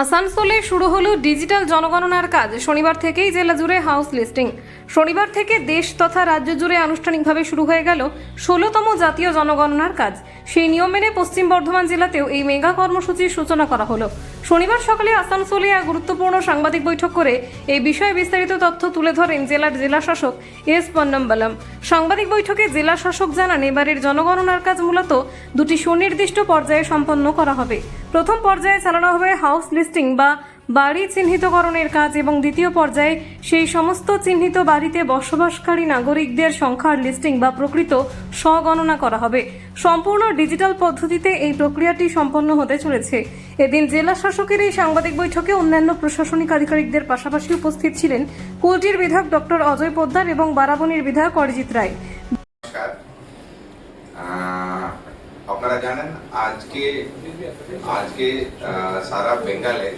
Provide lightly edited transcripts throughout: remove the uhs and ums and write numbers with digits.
আসানসোলে শুরু হলো ডিজিটাল জনগণনার কাজ। শনিবার থেকেই জেলা জুড়ে হাউস লিস্টিং। শনিবার থেকে দেশ তথা রাজ্য জুড়ে আনুষ্ঠানিকভাবে শুরু হয়ে গেল ১৬তম জাতীয় জনগণনার কাজ। সেই নিয়ম মেনে পশ্চিম বর্ধমান জেলাতেও এই মেগা কর্মসূচির সূচনা করা হলো। শনিবার সকালে আসানসোলে এক গুরুত্বপূর্ণ সাংবাদিক বৈঠক করে এই বিষয়ে বিস্তারিত তথ্য তুলে ধরেন জেলার জেলাশাসক এস পন্নম্বলম। সাংবাদিক বৈঠকে জেলা শাসক জানান, এবারের জনগণনার কাজ মূলত দুটি সুনির্দিষ্ট পর্যায়ে সম্পন্ন করা হবে। প্রথম পর্যায়ে চালানো হবে হাউস লিস্টিং বা বাড়ি চিহ্নিতকরণের কাজ এবং দ্বিতীয় পর্যায়ে সেই সমস্ত চিহ্নিত বাড়িতে বসবাসকারী নাগরিকদের সংখ্যার লিস্টিং বা প্রকৃত স্বগণনা করা হবে। সম্পূর্ণ ডিজিটাল পদ্ধতিতে এই প্রক্রিয়াটি সম্পন্ন হতে চলেছে। এদিন জেলা শাসকের এই সাংবাদিক বৈঠকে অন্যান্য প্রশাসনিক আধিকারিকদের পাশাপাশি উপস্থিত ছিলেন কুলটির বিধায়ক ডক্টর অজয় পোদ্দার এবং বারাবণীর বিধায়ক অরিজিৎ রায়। আপনারা জানেন আজকে সারা বেঙ্গলে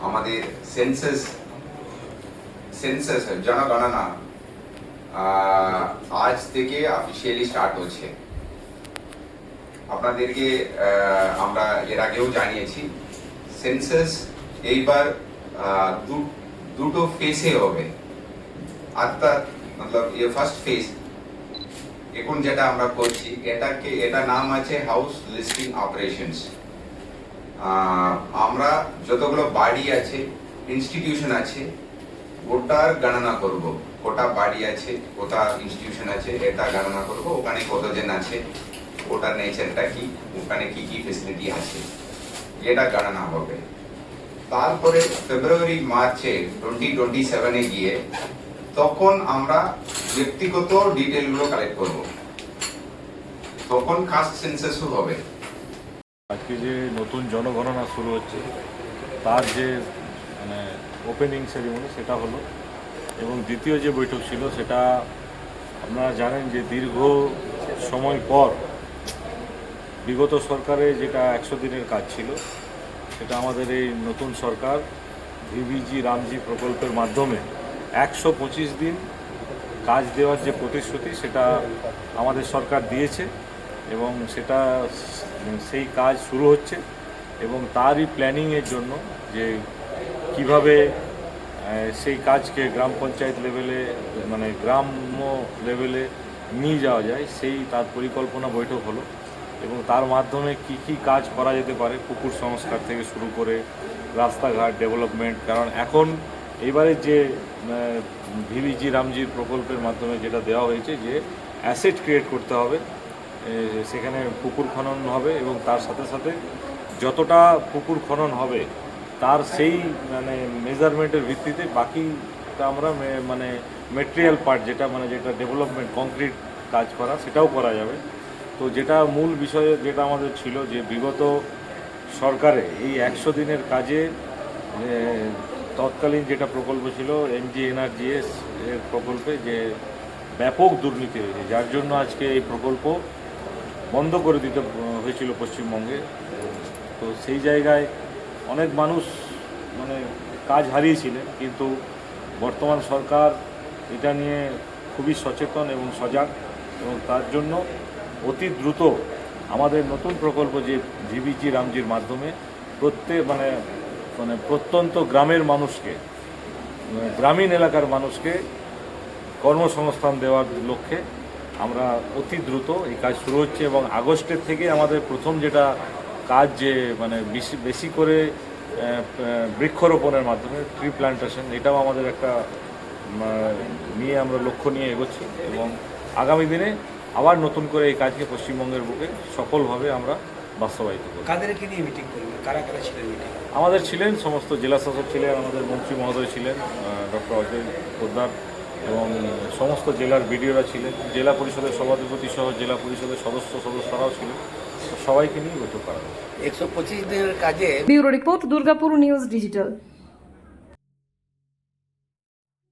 আমাদের সেন্সাস জনগণনা আজ থেকে অফিসিয়ালি স্টার্ট হচ্ছে। আপনাদেরকে আমরা এর আগেও জানিয়েছি, সেন্সাস এইবার দুটো ফেজে হবে। অর্থাৎ মতলব ফার্স্ট ফেজ এখন যেটা আমরা করছি এটা নাম আছে হাউস লিস্টিং অপারেশনস। আমরা যতগুলো বাড়ি আছে, ইনস্টিটিউশন আছে, ওটার গণনা করব। কোটা বাড়ি আছে, কোটা ইনস্টিটিউশন আছে, এটা গণনা করব। ওখানে কতজন আছে, ওটার নেচারটা কি, ওখানে কি কি ফেসিলিটি আছে, এটা গণনা হবে। তারপরে ফেব্রুয়ারি মার্চে 2027 গিয়ে তখন আমরা ব্যক্তিগত ডিটেলগুলো কালেক্ট করব, তখন কাস্ট সেন্সাসও হবে। আজকে যে নতুন জনগণনা শুরু হচ্ছে তার যে ওপেনিং সেরিমনি সেটা হলো, এবং দ্বিতীয় যে বৈঠক ছিল সেটা আপনারা জানেন যে দীর্ঘ সময় পর বিগত সরকারে যেটা 100 দিনের কাজ ছিল সেটা আমাদের এই নতুন সরকার ভিবিজি রামজি প্রকল্পের মাধ্যমে 125 দিন কাজ দেওয়ার যে প্রতিশ্রুতি সেটা আমাদের সরকার দিয়েছে, এবং সেটা সেই কাজ শুরু হচ্ছে। এবং তারই প্ল্যানিংয়ের জন্য যে কিভাবে সেই কাজকে গ্রাম পঞ্চায়েত লেভেলে গ্রাম্য লেভেলে নিয়ে যাওয়া যায়, সেই তার পরিকল্পনা বৈঠক হলো। এবং তার মাধ্যমে কি কি কাজ করা যেতে পারে, পুকুর সংস্কার থেকে শুরু করে রাস্তাঘাট ডেভেলপমেন্ট। কারণ এখন এইবারে যে ভিবিজি রামজির প্রকল্পের মাধ্যমে যেটা দেওয়া হয়েছে যে অ্যাসেট ক্রিয়েট করতে হবে, সেখানে পুকুর খনন হবে এবং তার সাথে সাথে যতটা পুকুর খনন হবে তার সেই মেজারমেন্টের ভিত্তিতে বাকিটা আমরা মেটেরিয়াল পার্ট যেটা যেটা ডেভেলপমেন্ট কংক্রিট কাজ করা সেটাও করা যাবে। তো যেটা মূল বিষয় যেটা আমাদের ছিল যে বিগত সরকারে এই 100 দিনের কাজে তৎকালীন যেটা প্রকল্প ছিল MGNRGS এর প্রকল্পে যে ব্যাপক দুর্নীতি হয়েছে, যার জন্য আজকে এই প্রকল্প বন্ধ করে দিতে হয়েছিল পশ্চিমবঙ্গে। তো সেই জায়গায় অনেক মানুষ কাজ হারিয়েছিলেন, কিন্তু বর্তমান সরকার এটা নিয়ে খুবই সচেতন এবং সজাগ, এবং তার জন্য অতি দ্রুত আমাদের নতুন প্রকল্প যে ভিবিজি রামজির মাধ্যমে প্রত্যন্ত গ্রামের মানুষকে, গ্রামীণ এলাকার মানুষকে কর্মসংস্থান দেওয়ার লক্ষ্যে আমরা অতি দ্রুত এই কাজ শুরু হচ্ছে। এবং আগস্টের থেকে আমাদের প্রথম যেটা কাজ যে বেশি করে বৃক্ষরোপণের মাধ্যমে ট্রি প্ল্যান্টেশন, এটাও আমাদের একটা নিয়ে আমরা লক্ষ্য নিয়ে এগোচ্ছি। এবং আগামী দিনে আবার নতুন করে এই কাজকে পশ্চিমবঙ্গের বুকে সফলভাবে আমরা বাস্তবায়িত করব। কাদেরকে নিয়ে মিটিং করবেন, কারা কারা ছিলেন মিটিং? আমাদের ছিলেন সমস্ত জেলা শাসক ছিলেন, আমাদের মন্ত্রী মহোদয় ছিলেন ডক্টর অজয় পোদ্দার, এবং সমস্ত জেলার বিডিওরা ছিলেন, জেলা পরিষদের সভাধিপতি সহ জেলা পরিষদের সদস্যরাও ছিলেন। সবাইকে নিয়ে বৈঠক করা হয়েছে। 125 দিনের কাজে bureau report, Durgapur news digital.